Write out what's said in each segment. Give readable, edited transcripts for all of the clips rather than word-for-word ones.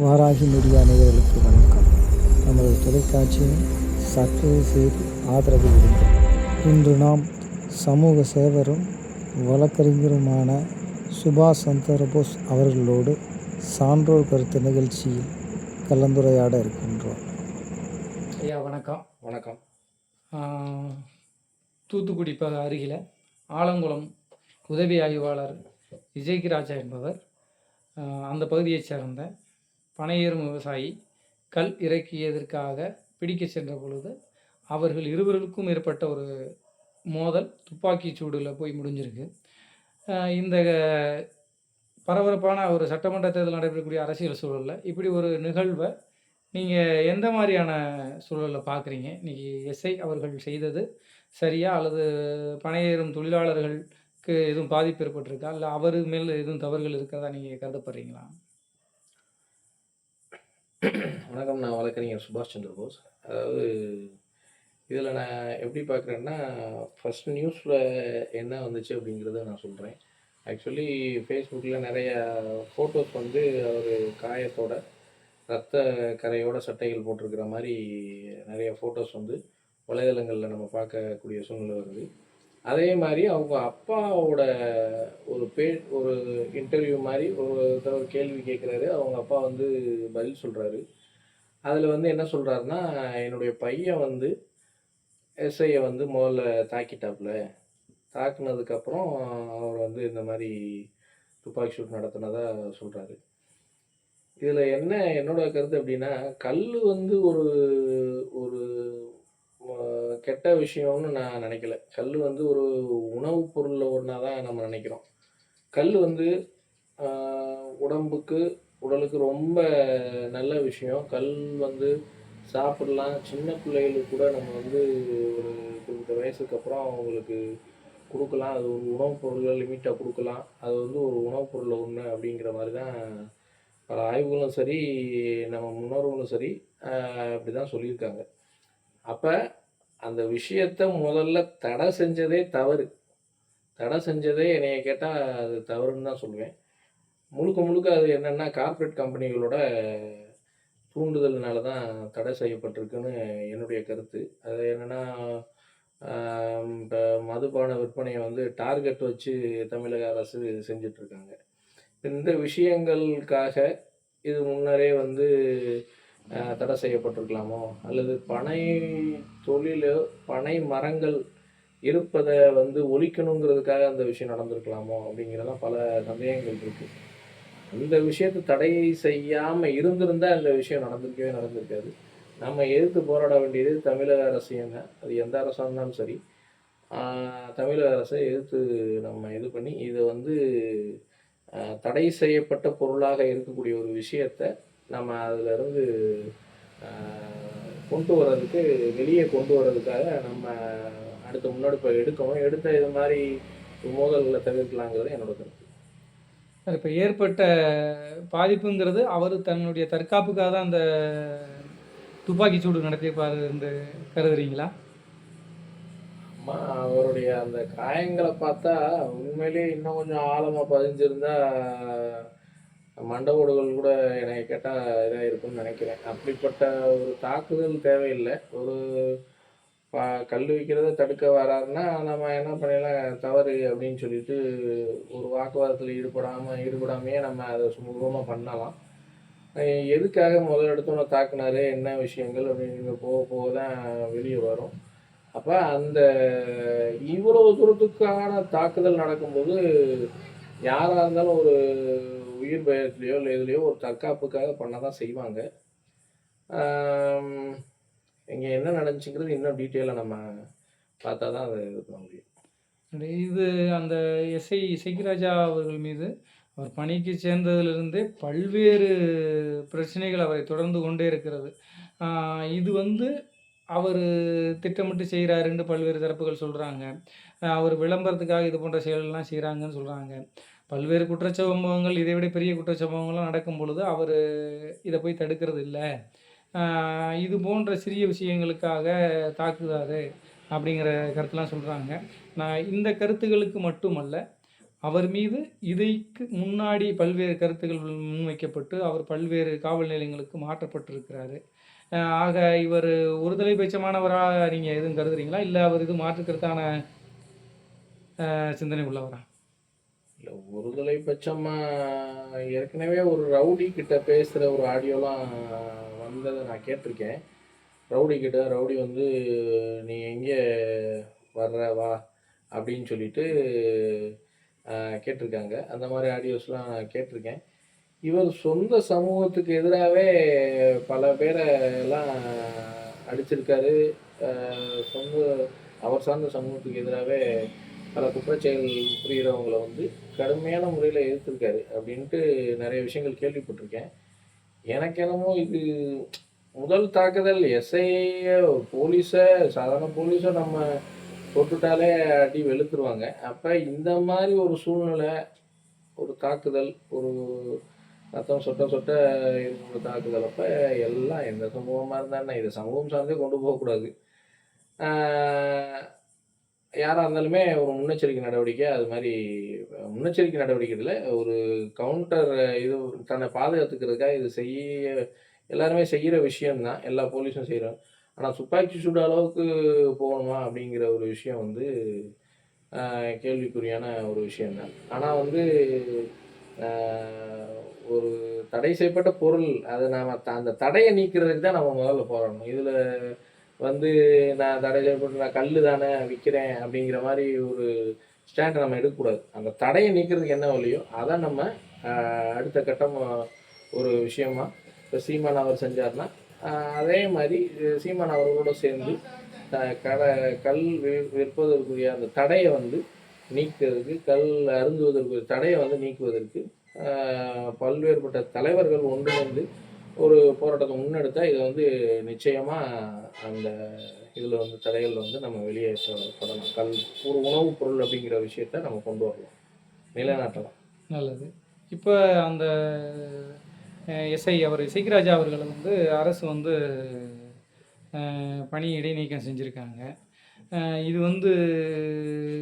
Varahi media நேயர்களுக்கு வணக்கம். நமது தொலைக்காட்சியின் சப்ஸ்கிரைப் செய்து ஆதரவு கொடுங்கள். இன்று நாம் சமூக சேவரும் வழக்கறிஞருமான சுபாஷ் சந்திரபோஸ் அவர்களோடு சான்றோர் கருத்து நிகழ்ச்சியில் கலந்துரையாட இருக்கின்றோம். ஐயா வணக்கம். வணக்கம். தூத்துக்குடி அருகில் ஆலங்குளம் உதவி ஆய்வாளர் விஜய்கிராஜா என்பவர் அந்த பகுதியைச் சேர்ந்த பனையேறும் விவசாயி கல் இறக்கியதற்காக பிடிக்க சென்ற பொழுது அவர்கள் இருவருக்கும் ஏற்பட்ட ஒரு மோதல் துப்பாக்கி சூடில் போய் முடிஞ்சிருக்கு. இந்த பரபரப்பான ஒரு சட்டமன்ற தேர்தல் நடைபெறக்கூடிய அரசியல் சூழலில் இப்படி ஒரு நிகழ்வை நீங்கள் எந்த மாதிரியான சூழலில் பார்க்குறீங்க? இன்றைக்கி எஸ்ஐ அவர்கள் செய்தது சரியா, அல்லது பனையேறும் தொழிலாளர்களுக்கு எதுவும் பாதிப்பு ஏற்பட்டிருக்கா, இல்லை அவர் மேல் எதுவும் தவறுகள் இருக்கிறதா நீங்கள் கருதப்படுறீங்களா? வணக்கம். நான் வழக்கறிஞர் சுபாஷ் சந்திரபோஸ். அதாவது இதில் நான் எப்படி பார்க்குறேன்னா, ஃபஸ்ட் நியூஸில் என்ன வந்துச்சு அப்படிங்கிறத நான் சொல்கிறேன். ஆக்சுவலி ஃபேஸ்புக்கில் நிறைய ஃபோட்டோஸ் வந்து அவர் காயத்தோட ரத்த கரையோட சட்டைகள் போட்டிருக்கிற மாதிரி நிறைய ஃபோட்டோஸ் வந்து வலைதளங்களில் நம்ம பார்க்கக்கூடிய சூழ்நிலை வருது. அதே மாதிரி அவங்க அப்பாவோட ஒரு இன்டர்வியூ மாதிரி ஒரு கேள்வி கேட்குறாரு. அவங்க அப்பா வந்து பதில் சொல்கிறாரு. அதில் வந்து என்ன சொல்கிறாருன்னா, என்னுடைய பையன் வந்து எஸ்ஐயை வந்து முதல்ல தாக்கிட்டாப்புல, தாக்குனதுக்கப்புறம் அவர் வந்து இந்த மாதிரி துப்பாக்கி ஷூட் நடத்தினதா சொல்கிறாரு. இதில் என்ன என்னோட கருத்து அப்படின்னா, கல் வந்து ஒரு ஒரு கெட்ட விஷயம்னு நான் நினைக்கல. கல் வந்து ஒரு உணவுப் பொருளில் ஒன்றா தான் நம்ம நினைக்கிறோம். கல் வந்து உடலுக்கு ரொம்ப நல்ல விஷயம். கல் வந்து சாப்பிடலாம். சின்ன பிள்ளைகளுக்கு கூட நம்ம வந்து ஒரு குறிப்பிட்ட வயசுக்கு அப்புறம் அவங்களுக்கு கொடுக்கலாம். அது ஒரு உணவுப் பொருள்கள் லிமிட்டாக கொடுக்கலாம். அது வந்து ஒரு உணவுப் பொருளில் ஒன்று அப்படிங்கிற மாதிரி தான் பல ஆய்வுகளும் சரி, நம்ம முன்னோர்களும் சரி அப்படி தான் சொல்லியிருக்காங்க. அப்போ அந்த விஷயத்தை முதல்ல தடை செஞ்சதே தவறு. தடை செஞ்சதே என்னைய கேட்டால் அது தவறுன்னு தான் சொல்லுவேன். முழுக்க அது என்னென்னா கார்ப்பரேட் கம்பெனிகளோட தூண்டுதல்னால தான் தடை செய்யப்பட்டிருக்குன்னு என்னுடைய கருத்து. அது என்னென்னா, இப்போ மதுபான விற்பனையை வந்து டார்கெட் வச்சு தமிழக அரசு செஞ்சிட்ருக்காங்க. இந்த விஷயங்களுக்காக இது முன்னரே வந்து தடை செய்யப்பட்டிருக்கலாமோ, அல்லது பனை மரங்கள் இருப்பதை வந்து ஒழிக்கணுங்கிறதுக்காக அந்த விஷயம் நடந்திருக்கலாமோ அப்படிங்கிறதெல்லாம் பல சந்தேகங்கள் இருக்குது. அந்த விஷயத்தை தடை செய்யாமல் இருந்திருந்தால் அந்த விஷயம் நடந்திருக்காது. நம்ம எதிர்த்து போராட வேண்டியது தமிழக அரசியங்க. அது எந்த அரசாக இருந்தாலும் சரி, தமிழக அரசை எதிர்த்து நம்ம இது பண்ணி இதை வந்து தடை செய்யப்பட்ட பொருளாக இருக்கக்கூடிய ஒரு விஷயத்தை நம்ம அதிலிருந்து வெளியே கொண்டு வர்றதுக்காக நம்ம அடுத்த முன்னெடுப்பை எடுக்கணும். எடுத்த இது மாதிரி மோதல்களை தவிர்க்கலாங்கிறது என்னோட கருத்து. இப்போ ஏற்பட்ட பாதிப்புங்கிறது அவர் தன்னுடைய தற்காப்புக்காக தான் அந்த துப்பாக்கி சூடு நடத்தியிருப்பார் என்று கருதுறீங்களா? அவருடைய அந்த காயங்களை பார்த்தா உண்மையிலேயே இன்னும் கொஞ்சம் ஆழமாக பதிஞ்சிருந்தா மண்டவோடுகள் கூட எனக்கு கேட்டால் இதாக இருக்குன்னு நினைக்கிறேன். அப்படிப்பட்ட ஒரு தாக்குதல் தேவையில்லை. ஒரு கல் வைக்கிறத தடுக்க வராருன்னா நம்ம என்ன பண்ணிடலாம், தவறு அப்படின்னு சொல்லிட்டு ஒரு வாக்குவாதத்தில் ஈடுபடாமையே நம்ம அதை சுமூகமாக பண்ணலாம். எதுக்காக முதல் எடுத்தோன்னே தாக்குனாரு, என்ன விஷயங்கள் அப்படின்னு போக தான் வெளியே வரும். அப்போ அந்த இவ்வளவு தூரத்துக்கான தாக்குதல் நடக்கும்போது யாராக இருந்தாலும் ஒரு உயிர் பயத்துலையோ இல்லை இதுலையோ ஒரு தற்காப்புக்காக பண்ண தான் செய்வாங்க. இங்கே என்ன நடந்துச்சுங்கிறது இன்னும் டீட்டெயிலாக நம்ம பார்த்தா தான் அதை இது பண்ண முடியும். இது அந்த எஸ்ஐ இசைக்கிராஜா அவர்கள் மீது அவர் பணிக்கு சேர்ந்ததிலிருந்தே பல்வேறு பிரச்சனைகள் அவரை தொடர்ந்து கொண்டே இருக்கிறது. இது வந்து அவர் திட்டமிட்டு செய்கிறாருன்னு பல்வேறு தரப்புகள் சொல்கிறாங்க. அவர் விளம்பரத்துக்காக இது போன்ற செயல்கள்லாம் செய்கிறாங்கன்னு சொல்கிறாங்க. பல்வேறு குற்றச்சம்பவங்கள், இதை விட பெரிய குற்றச்சம்பவங்கள்லாம் நடக்கும் பொழுது அவர் இதை போய் தடுக்கிறது இல்லை. இது போன்ற சிறிய விஷயங்களுக்காக தாக்குதாரு அப்படிங்கிற கருத்துலாம் சொல்கிறாங்க. நான் இந்த கருத்துக்களுக்கு மட்டுமல்ல, அவர் மீது இதுக்கு முன்னாடி பல்வேறு கருத்துக்கள் முன்வைக்கப்பட்டு அவர் பல்வேறு காவல் நிலையங்களுக்கு மாற்றப்பட்டிருக்கிறாரு. ஆக இவர் ஒருதலை பட்சமானவராக நீங்கள் எதுவும் கருதுறீங்களா, இல்லை அவர் இது மாற்றுக்கிறதுக்கான சிந்தனை உள்ளவரா? இல்லை, ஒருதலை பட்சமாக ஏற்கனவே ஒரு ரவுடி கிட்ட பேசுகிற ஒரு ஆடியோலாம் வந்ததை நான் கேட்டிருக்கேன். ரவுடி வந்து நீ எங்கே வர்ற வா அப்படின்னு சொல்லிட்டு கேட்டிருக்காங்க. அந்த மாதிரி ஆடியோஸ்லாம் நான் கேட்டிருக்கேன். இவர் சொந்த சமூகத்துக்கு எதிராகவே பல பேரை எல்லாம் அடிச்சிருக்காரு. சொந்த அவர் சார்ந்த சமூகத்துக்கு எதிராகவே பல குற்றச்செயல் புரிகிறவங்கள வந்து கடுமையான முறையில் எதிர்த்திருக்காரு அப்படின்ட்டு நிறைய விஷயங்கள் கேள்விப்பட்டிருக்கேன். எனக்கு என்னமோ இது முதல் தாக்குதல் எஸ்ஐயை போலீஸை சாதாரண போலீஸை நம்ம தொட்டுட்டாலே அடி வெளுத்துருவாங்க. அப்போ இந்த மாதிரி ஒரு சூழ்நிலை, ஒரு தாக்குதல், ஒரு ரத்தம் சொட்ட சொட்ட இருக்கிற தாக்குதல், அப்போ எல்லாம் எந்த சமூகமாக இருந்தாலும் இதை சமூகம் சார்ந்தே கொண்டு போகக்கூடாது. யாராக இருந்தாலுமே ஒரு முன்னெச்சரிக்கை நடவடிக்கை, அது மாதிரி முன்னெச்சரிக்கை நடவடிக்கையில் ஒரு கவுண்டர் இது தன்னை பாதுகாத்துக்கிறதுக்காக இது எல்லாருமே செய்கிற விஷயம்தான், எல்லா போலீஸும் செய்கிறோம். ஆனால் துப்பாக்கி சூடு அளவுக்கு போகணுமா அப்படிங்கிற ஒரு விஷயம் வந்து கேள்விக்குறியான ஒரு விஷயம்தான். ஆனால் வந்து ஒரு தடை செய்யப்பட்ட பொருள், அதை நாம் அந்த தடையை நீக்கிறதுக்கு தான் நம்ம முதல்ல போராடணும். இதில் வந்து நான் தடை செய்யப்பட்டு நான் கல் தானே விற்கிறேன் அப்படிங்கிற மாதிரி ஒரு ஸ்டாண்டை நம்ம எடுக்கக்கூடாது. அந்த தடையை நீக்கிறதுக்கு என்ன வழியோ அதை நம்ம அடுத்த கட்டம் ஒரு விஷயமா இப்போ சீமான் அவர் செஞ்சார்னா அதே மாதிரி சீமான் அவர்களோட சேர்ந்து கல் விற்பதற்குரிய அந்த தடையை வந்து நீக்கிறதுக்கு, கல் அருந்துவதற்குரிய தடையை வந்து நீக்குவதற்கு பல்வேறுபட்ட தலைவர்கள் ஒன்றிணைந்து ஒரு போராட்டத்தை முன்னெடுத்தால் இதை வந்து நிச்சயமாக அந்த இதில் வந்து தடைகள் வந்து நம்ம வெளியேற்றப்படலாம். ஒரு உணவுப் பொருள் அப்படிங்கிற விஷயத்த நம்ம கொண்டு வரலாம், நிலைநாட்டலாம். நல்லது. இப்போ அந்த எஸ்ஐ அவர் இசைராஜா அவர்களை வந்து அரசு வந்து பணி இடைநீக்கம் செஞ்சுருக்காங்க. இது வந்து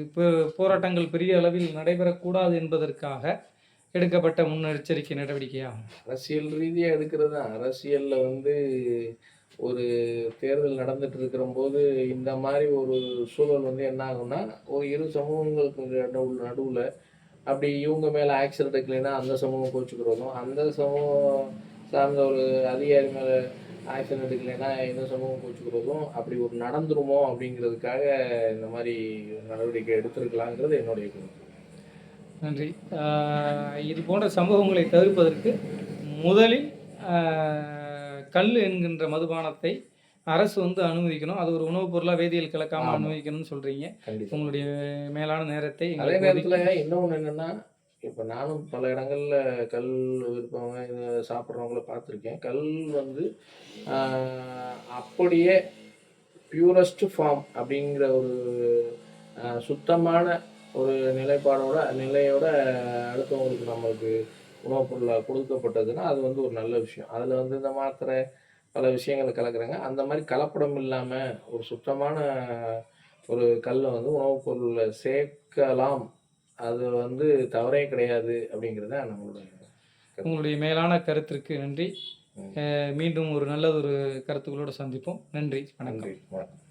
இப்போ போராட்டங்கள் பெரிய அளவில் நடைபெறக்கூடாது என்பதற்காக எடுக்கப்பட்ட முன்னெச்சரிக்கை நடவடிக்கையாகும். அரசியல் ரீதியாக எடுக்கிறது தான். அரசியலில் வந்து ஒரு தேர்தல் நடந்துட்டு இருக்கிற போது இந்த மாதிரி ஒரு சூழல் வந்து என்ன ஆகும்னா, ஒரு இரு சமூகங்களுக்கு நடுவில் அப்படி இவங்க மேலே ஆக்ஷன் எடுக்கலைன்னா அந்த சமூகம் கோச்சுக்கிறதும், அந்த சமூகம் சார்ந்த ஒரு அதிகாரி மேலே ஆக்ஷன் எடுக்கலைன்னா இந்த சமூகம் கோச்சுக்கிறதும், அப்படி ஒரு நடந்துருமோ அப்படிங்கிறதுக்காக இந்த மாதிரி நடவடிக்கை எடுத்திருக்கலாங்கிறது என்னுடைய கருத்து. நன்றி. இது போன்ற சம்பவங்களை தவிர்ப்பதற்கு முதலில் கல் என்கின்ற மதுபானத்தை அரசு வந்து அனுமதிக்கணும். அது ஒரு உணவுப் பொருளாக வேதியியல் கலக்காமல் அனுமதிக்கணும்னு சொல்கிறீங்க. உங்களுடைய மேலான நேரத்தை அதே நேரத்தில் இன்னொன்று என்னென்னா, இப்போ நானும் பல இடங்களில் கல் விற்பவங்க இது சாப்பிட்றவங்கள பார்த்துருக்கேன். கல் வந்து அப்படியே பியூரஸ்ட் ஃபார்ம் அப்படிங்கிற ஒரு சுத்தமான ஒரு நிலையோட அடுத்தவங்களுக்கு நம்மளுக்கு உணவுப் பொருளாக கொடுக்கப்பட்டதுன்னா அது வந்து ஒரு நல்ல விஷயம். அதில் வந்து இந்த மாத்திரை பல விஷயங்களை கலக்குறாங்க. அந்த மாதிரி கலப்படம் இல்லாமல் ஒரு சுத்தமான ஒரு கல்லை வந்து உணவுப் பொருளில் சேர்க்கலாம். அது வந்து தவறே கிடையாது அப்படிங்கிறத உங்களுடைய மேலான கருத்திற்கு நன்றி. மீண்டும் ஒரு நல்லதொரு கருத்துக்களோடு சந்திப்போம். நன்றி. வணக்கம்.